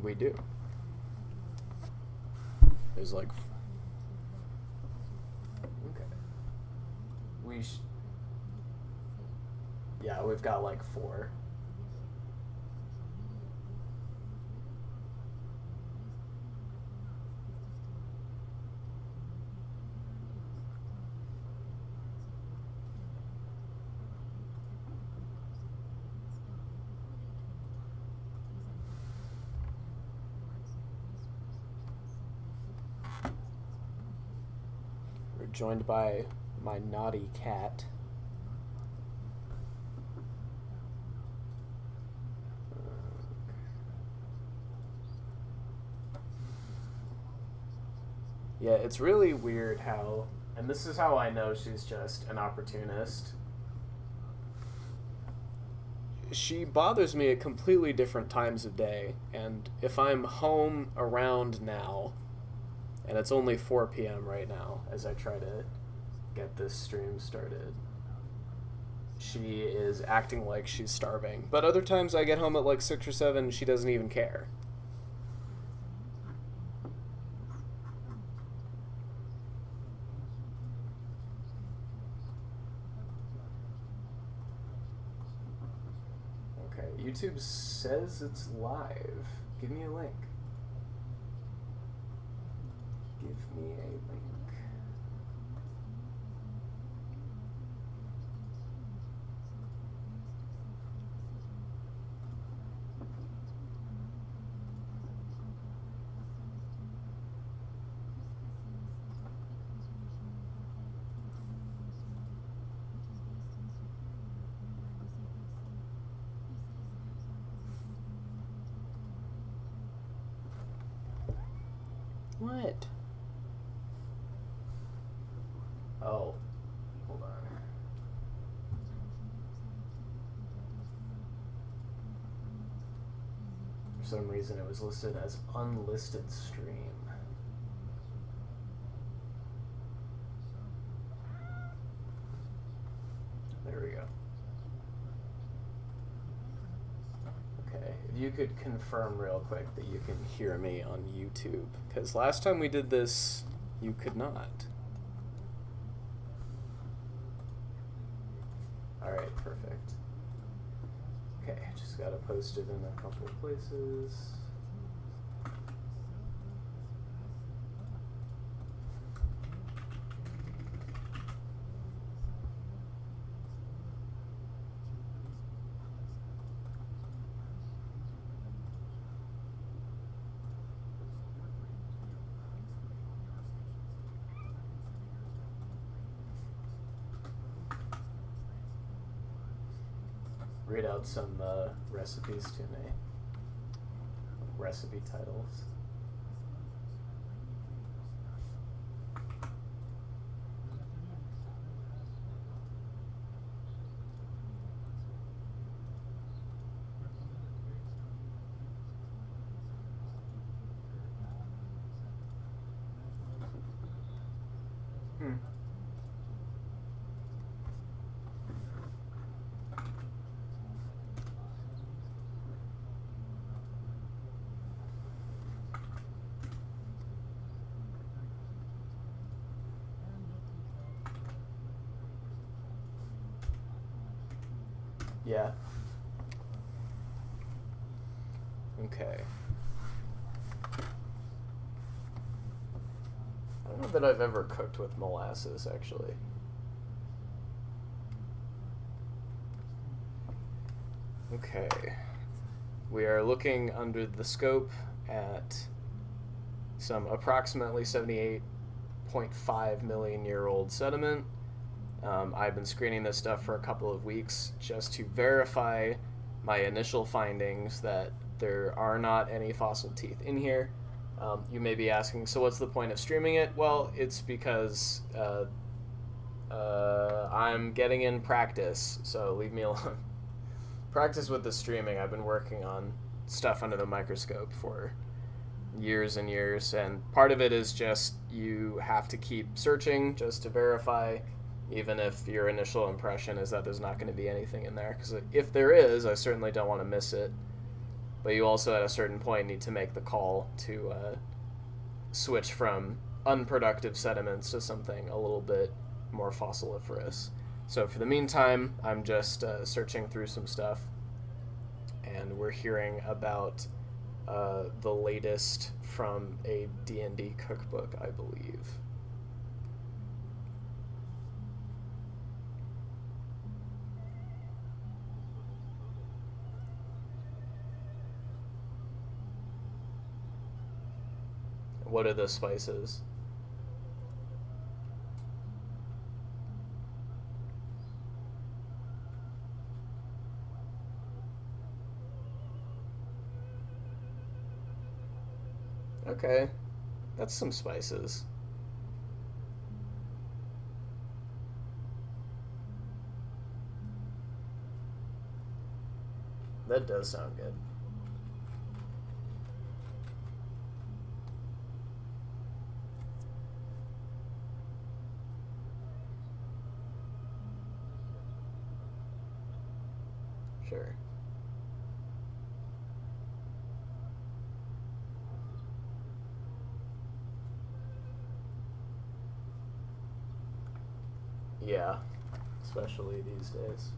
We do. There's like... Okay. Yeah, we've got like 4. We're joined by my naughty cat. Yeah, it's really weird how, and this is how I know she's just an opportunist. She bothers me at completely different times of day, and if I'm home around now, and it's only 4 p.m. right now as I try to get this stream started, she is acting like she's starving. But other times I get home at like 6 or 7 and she doesn't even care. YouTube says it's live. Give me a link. Give me a link. What? Oh, hold on. For some reason it was listed as unlisted stream. There we go. Okay, if you could confirm real quick that you can hear me on YouTube, because last time we did this, you could not. Alright, perfect. Okay, just gotta post it in a couple of places. Read out some recipes to me. Recipe titles. Yeah. Okay. I don't know that I've ever cooked with molasses, actually. Okay. We are looking under the scope at some approximately 78.5 million year old sediment. I've been screening this stuff for a couple of weeks just to verify my initial findings that there are not any fossil teeth in here. You may be asking, so what's the point of streaming it? Well, it's because I'm getting in practice, so leave me alone. Practice with the streaming. I've been working on stuff under the microscope for years and years, and part of it is just you have to keep searching just to verify, even if your initial impression is that there's not going to be anything in there. Because if there is, I certainly don't want to miss it. but you also at a certain point need to make the call to switch from unproductive sediments to something a little bit more fossiliferous. So for the meantime, I'm just searching through some stuff, and we're hearing about the latest from a D&D cookbook, I believe. What are the spices? Okay, that's some spices. That does sound good. Sure. Yeah, especially these days.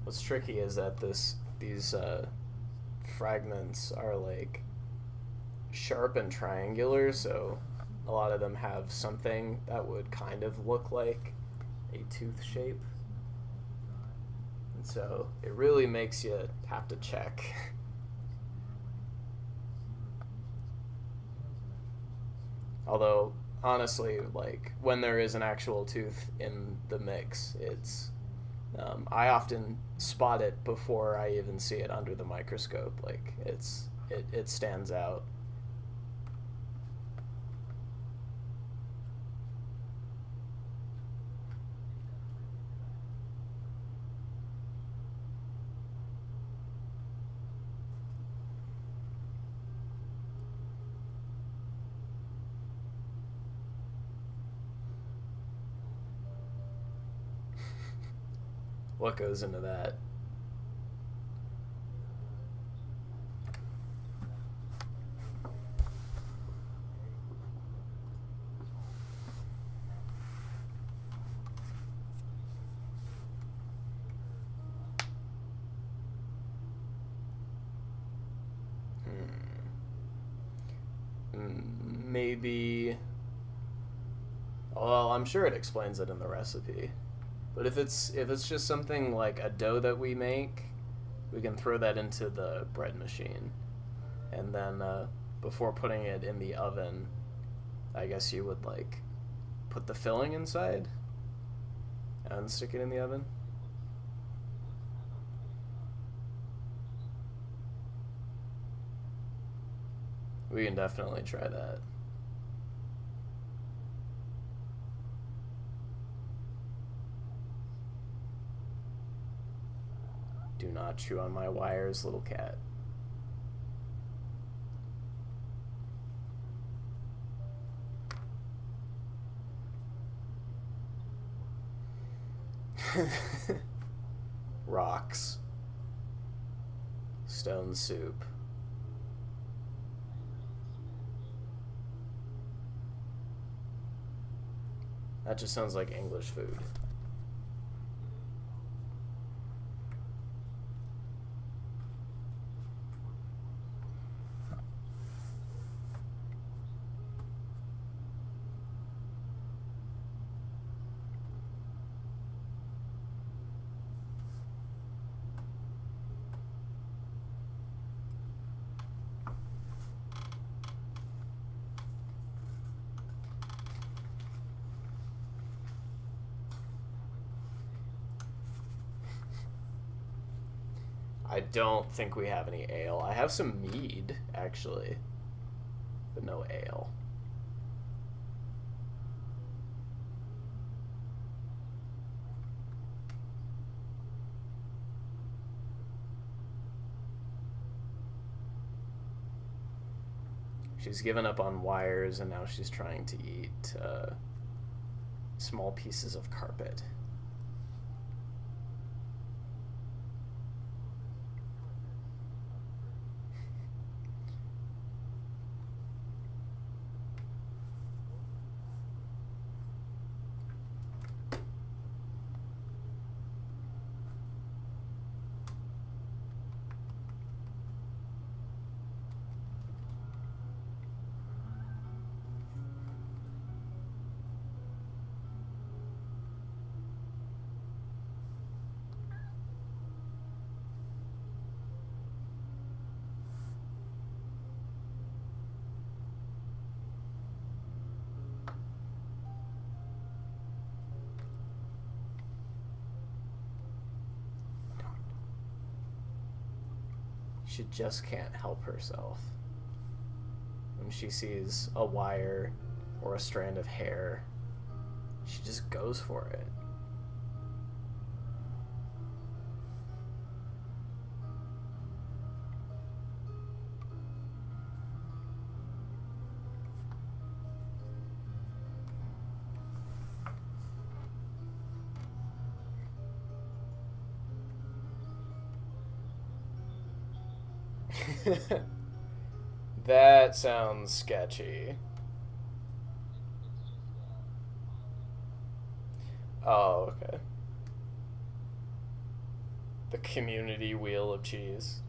What's tricky is that these fragments are like sharp and triangular, so a lot of them have something that would kind of look like a tooth shape. And so it really makes you have to check. Although, honestly, like, when there is an actual tooth in the mix, it's I often spot it before I even see it under the microscope. Like, it stands out. What goes into that? Maybe. Well, I'm sure it explains it in the recipe. But if it's just something like a dough that we make, we can throw that into the bread machine, and then before putting it in the oven, I guess you would like put the filling inside and stick it in the oven. We can definitely try that. Do not chew on my wires, little cat. Rocks. Stone soup. That just sounds like English food. I don't think we have any ale. I have some mead, actually, but no ale. She's given up on wires, and now she's trying to eat small pieces of carpet. She just can't help herself. When she sees a wire or a strand of hair, she just goes for it. That sounds sketchy. Oh, okay. The community wheel of cheese.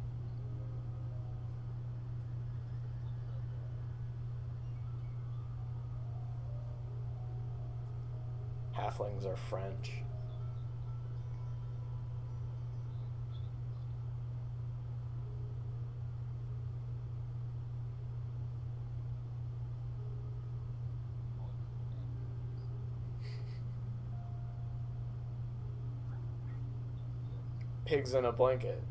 Halflings are French. Pigs in a blanket.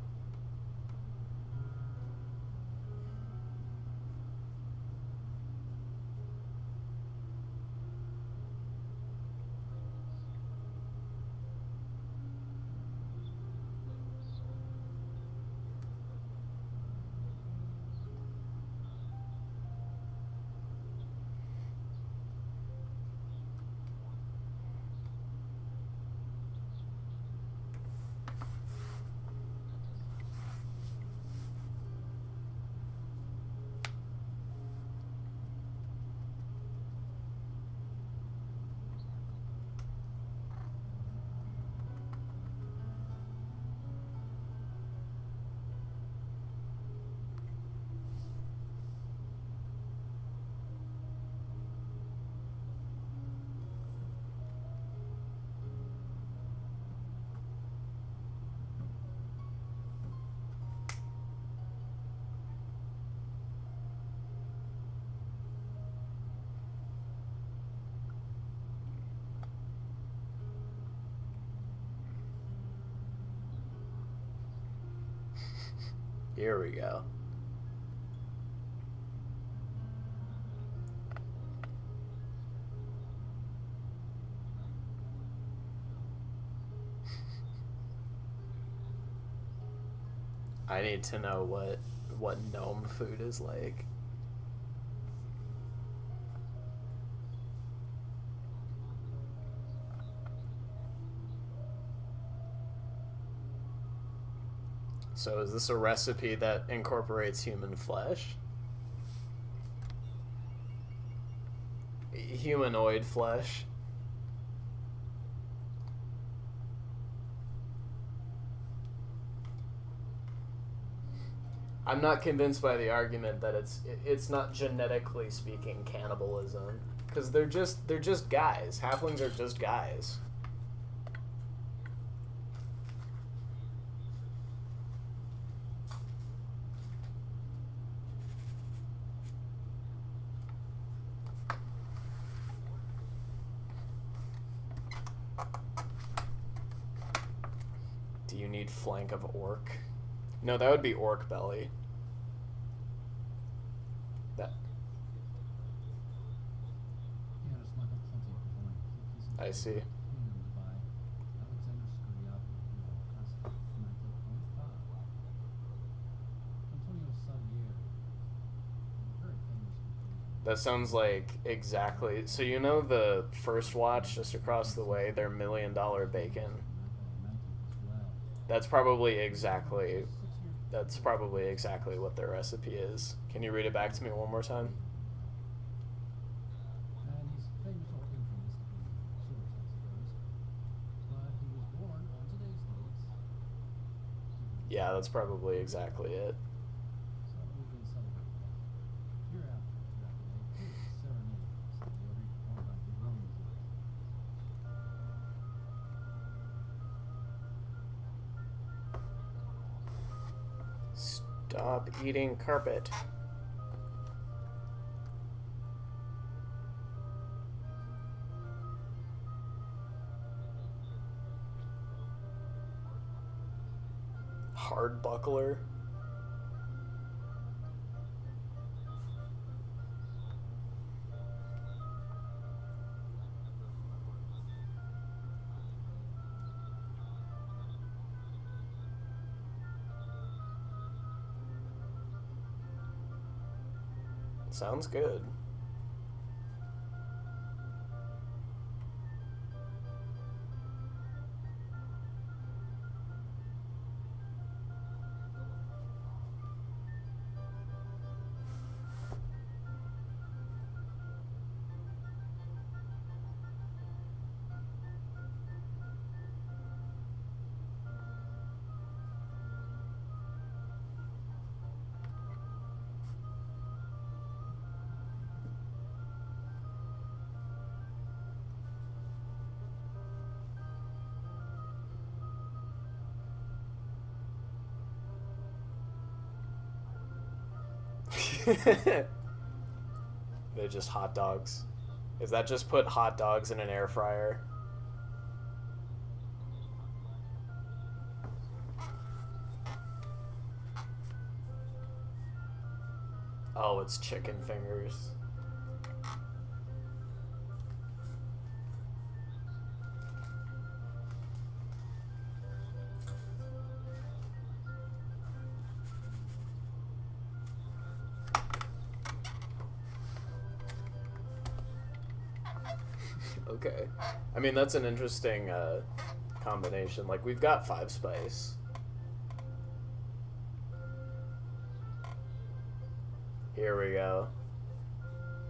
Here we go. I need to know what gnome food is like. So is this a recipe that incorporates human flesh? Humanoid flesh? I'm not convinced by the argument that it's not genetically speaking cannibalism, because they're just guys. Halflings are just guys. Do you need flank of orc? No, that would be orc belly. That. I see. That sounds like exactly. So you know the First Watch just across the way, their $1 million bacon. That's probably exactly. That's probably exactly what their recipe is. Can you read it back to me one more time? Yeah, that's probably exactly it. Stop eating carpet. Hard buckler. Sounds good. They're just hot dogs. Is that just put hot dogs in an air fryer? Oh, it's chicken fingers. Okay. I mean, that's an interesting combination. Like, we've got 5 spice. Here we go.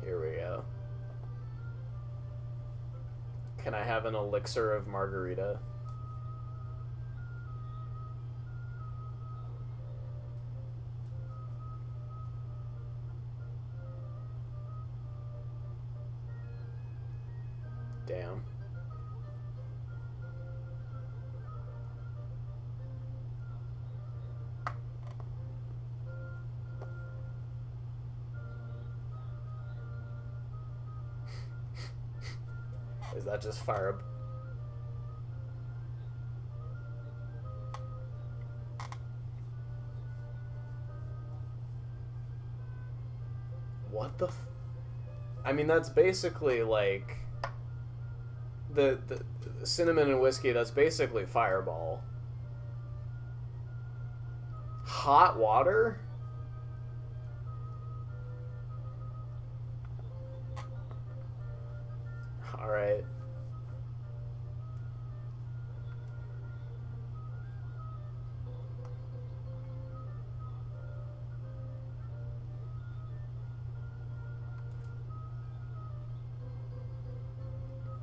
Here we go. Can I have an elixir of margarita? Damn. Is that just fire? What the? I mean, that's basically like the cinnamon and whiskey. That's basically Fireball. Hot water? All right.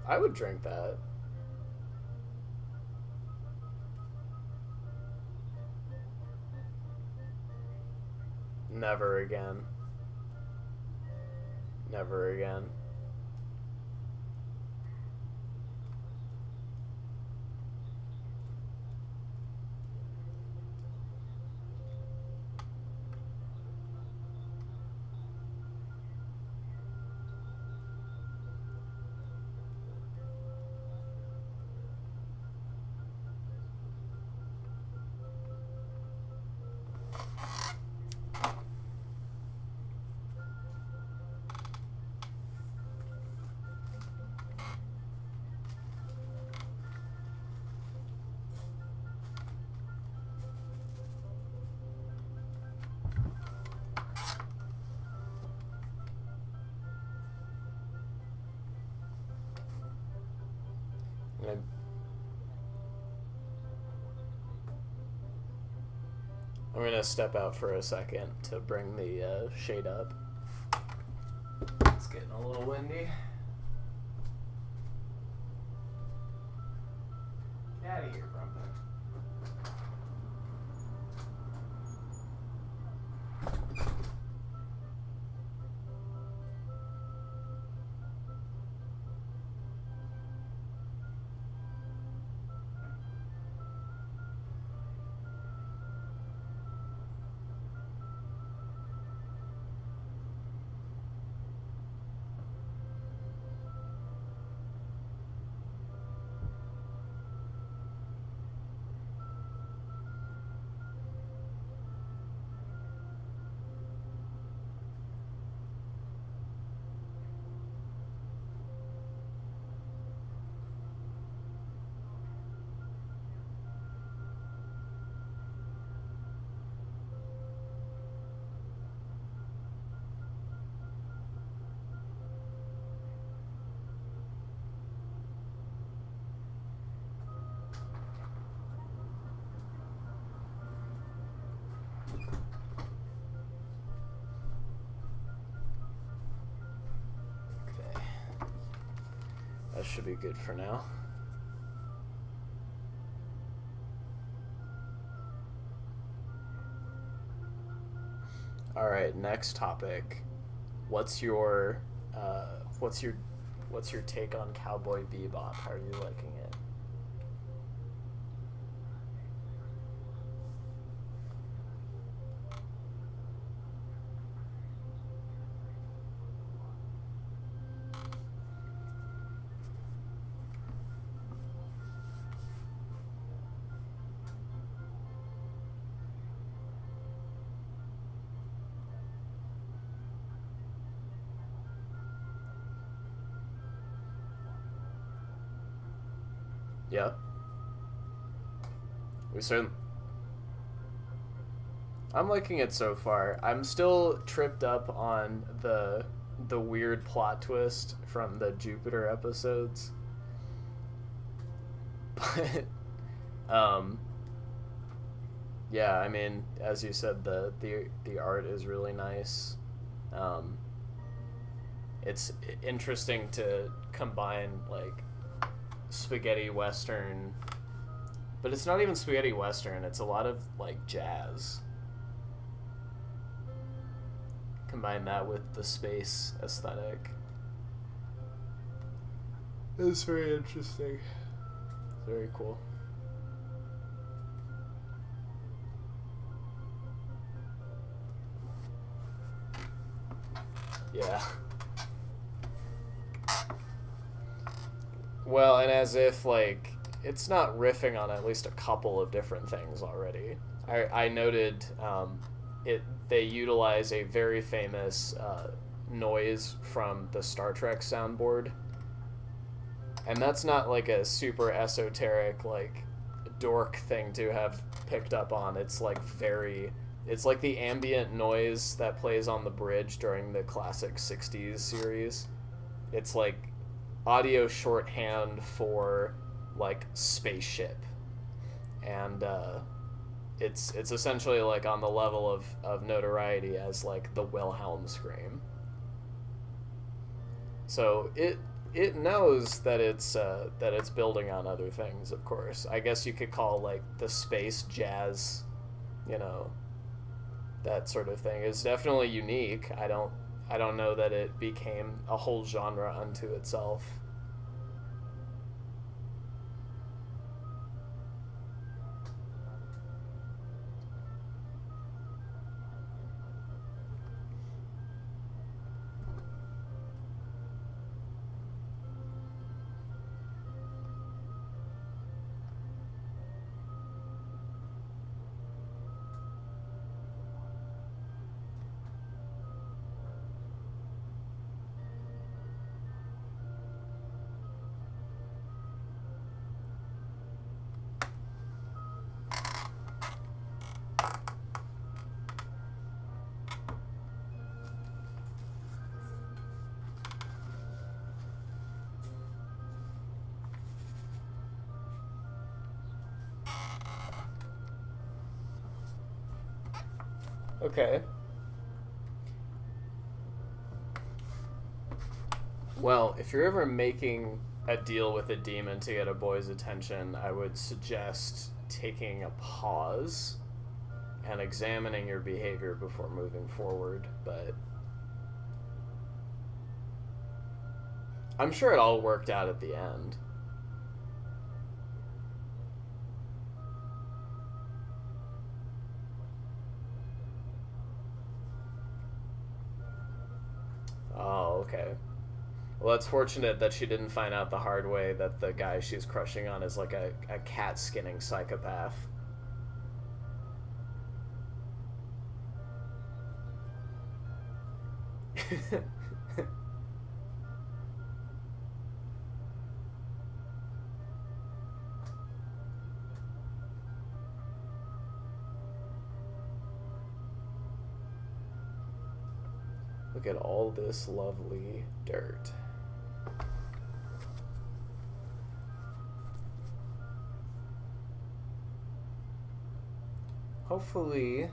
I would drink that. Never again. Never again. And I'm going to step out for a second to bring the shade up. It's getting a little windy. Get out of here, Grumpy. That should be good for now. All right, next topic. What's your take on Cowboy Bebop? How are you liking it? Yeah. I'm liking it so far. I'm still tripped up on the weird plot twist from the Jupiter episodes. But yeah, I mean, as you said, the art is really nice. It's interesting to combine like spaghetti western, but it's not even spaghetti western, it's a lot of like jazz. Combine that with the space aesthetic. It's very interesting. Very cool. Yeah. Well, and as if, like, it's not riffing on at least a couple of different things already. I noted they utilize a very famous noise from the Star Trek soundboard. And that's not, like, a super esoteric, like, dork thing to have picked up on. It's, like, it's like the ambient noise that plays on the bridge during the classic 60s series. It's, like, audio shorthand for like spaceship, and it's essentially like on the level of notoriety as like the Wilhelm scream. So it knows that it's building on other things. Of course, I guess you could call like the space jazz, you know, that sort of thing is definitely unique. I don't know that it became a whole genre unto itself. Okay. Well, if you're ever making a deal with a demon to get a boy's attention, I would suggest taking a pause and examining your behavior before moving forward, but I'm sure it all worked out at the end. Oh, okay. Well, it's fortunate that she didn't find out the hard way that the guy she's crushing on is like a cat skinning psychopath. Look at all this lovely dirt. Hopefully,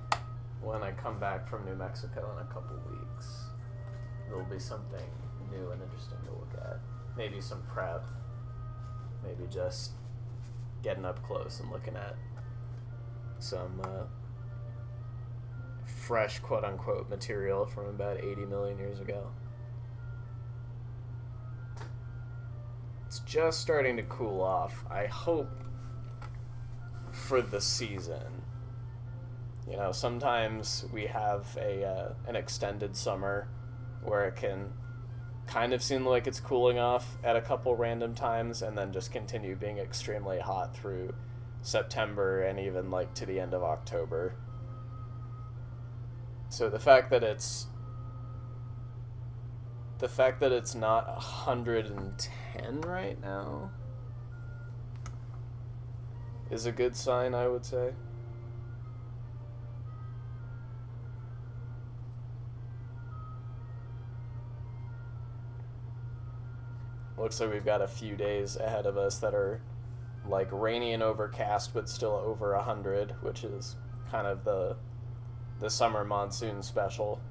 when I come back from New Mexico in a couple weeks, there'll be something new and interesting to look at. Maybe some prep. Maybe just getting up close and looking at some fresh, quote-unquote, material from about 80 million years ago. It's just starting to cool off. I hope for the season. You know, sometimes we have an extended summer where it can kind of seem like it's cooling off at a couple random times and then just continue being extremely hot through September and even like to the end of October. So the fact that it's not 110 right now is a good sign, I would say. Looks like we've got a few days ahead of us that are like rainy and overcast, but still over 100, which is kind of the summer monsoon special.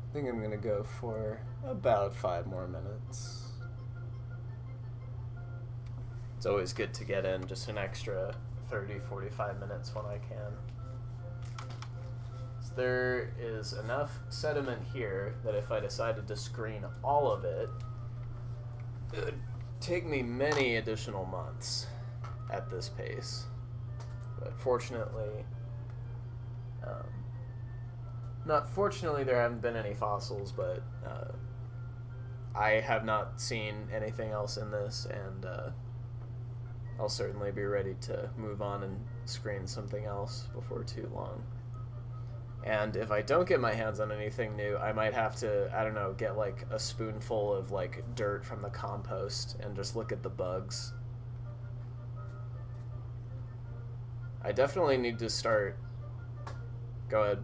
I think I'm gonna go for about 5 more minutes. It's always good to get in just an extra 30-45 minutes when I can. So there is enough sediment here that if I decided to screen all of it, it would take me many additional months at this pace. But fortunately, not fortunately, there haven't been any fossils, but I have not seen anything else in this, and I'll certainly be ready to move on and screen something else before too long. And if I don't get my hands on anything new, I might have to, I don't know, get like a spoonful of like dirt from the compost and just look at the bugs. I definitely need to start. Go ahead.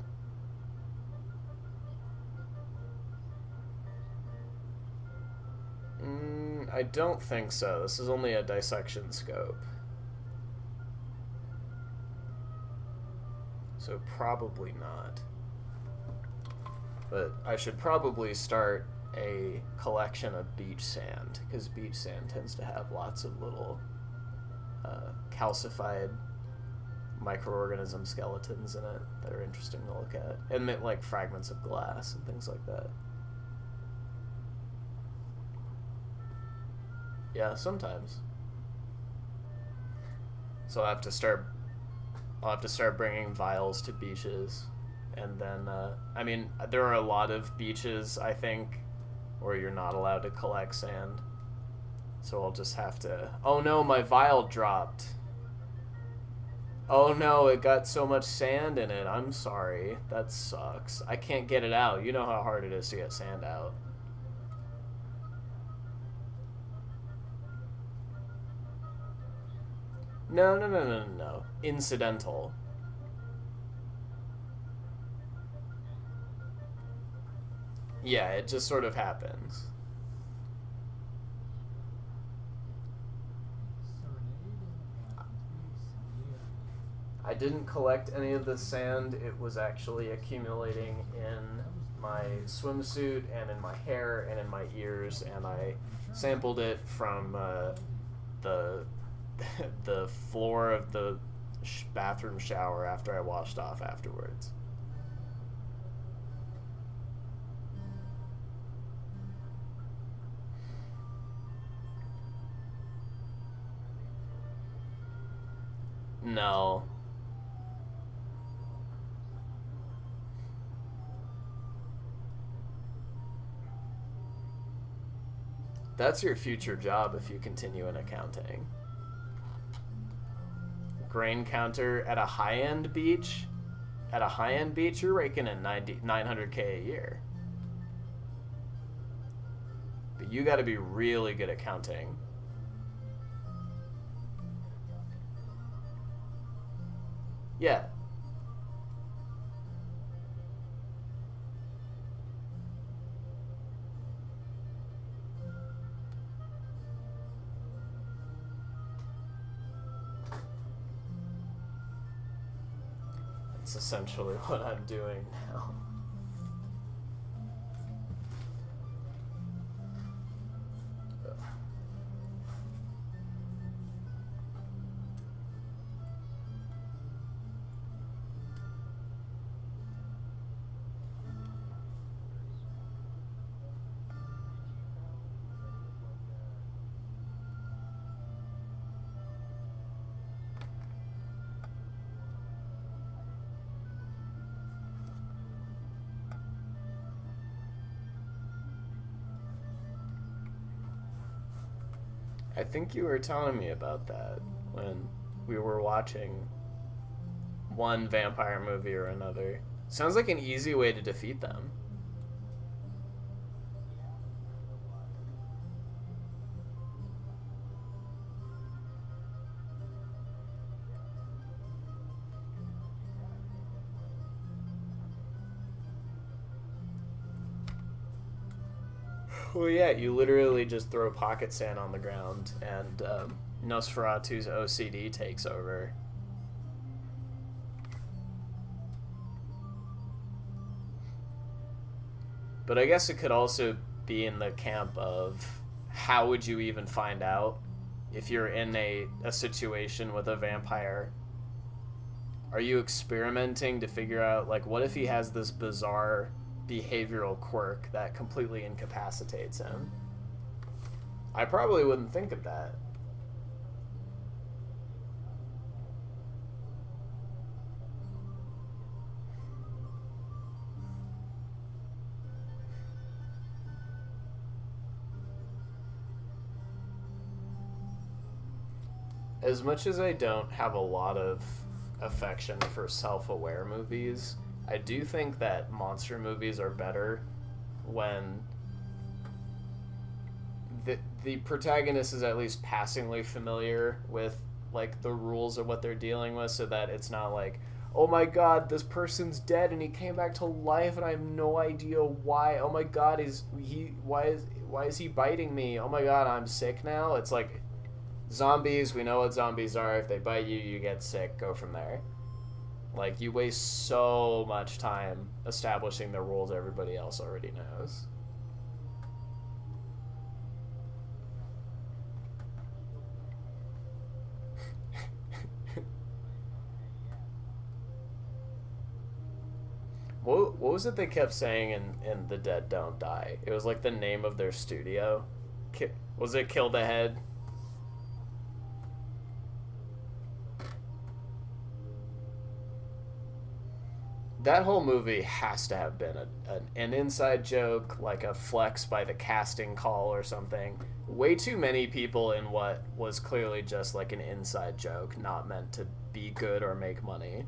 I don't think so. This is only a dissection scope. So probably not. But I should probably start a collection of beach sand, because beach sand tends to have lots of little calcified microorganism skeletons in it that are interesting to look at, and like fragments of glass and things like that. Yeah, sometimes. So I'll have to start bringing vials to beaches, and then I mean, there are a lot of beaches, I think, where you're not allowed to collect sand. So I'll just have to... Oh no, my vial dropped. Oh no, it got so much sand in it. I'm sorry. That sucks. I can't get it out. You know how hard it is to get sand out. No. Incidental. Yeah, it just sort of happens. I didn't collect any of the sand. It was actually accumulating in my swimsuit and in my hair and in my ears, and I sampled it from the the floor of the bathroom shower after I washed off afterwards. No. That's your future job if you continue in accounting. Grain counter at a high-end beach? At a high-end beach, you're raking in 900K a year. But you gotta be really good at counting. Yeah. That's essentially what I'm doing now. I think you were telling me about that when we were watching one vampire movie or another. Sounds like an easy way to defeat them. Well, yeah, you literally just throw pocket sand on the ground, and Nosferatu's OCD takes over. But I guess it could also be in the camp of how would you even find out if you're in a situation with a vampire? Are you experimenting to figure out, like, what if he has this bizarre behavioral quirk that completely incapacitates him? I probably wouldn't think of that. As much as I don't have a lot of affection for self-aware movies, I do think that monster movies are better when the protagonist is at least passingly familiar with, like, the rules of what they're dealing with, so that it's not like, oh my god, this person's dead and he came back to life and I have no idea why. Oh my god, why is he biting me? Oh my god, I'm sick now. It's like, zombies, we know what zombies are. If they bite you, you get sick. Go from there. Like, you waste so much time establishing the rules everybody else already knows. What was it they kept saying in The Dead Don't Die? It was like the name of their studio. Was it Kill the Head? That whole movie has to have been an inside joke, like a flex by the casting call or something. Way too many people in what was clearly just like an inside joke, not meant to be good or make money.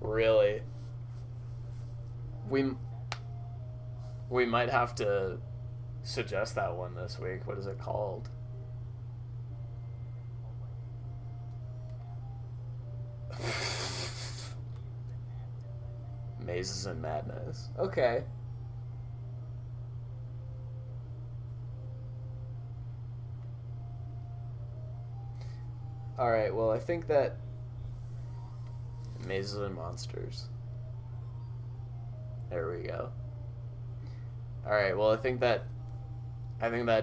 Really. We we might have to suggest that one this week. What is it called? Mazes and Madness. Okay. All right. Well, I think that Mazes and Monsters. There we go. All right. Well, I think that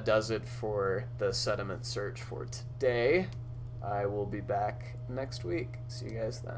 does it for the sediment search for today. I will be back next week. See you guys then.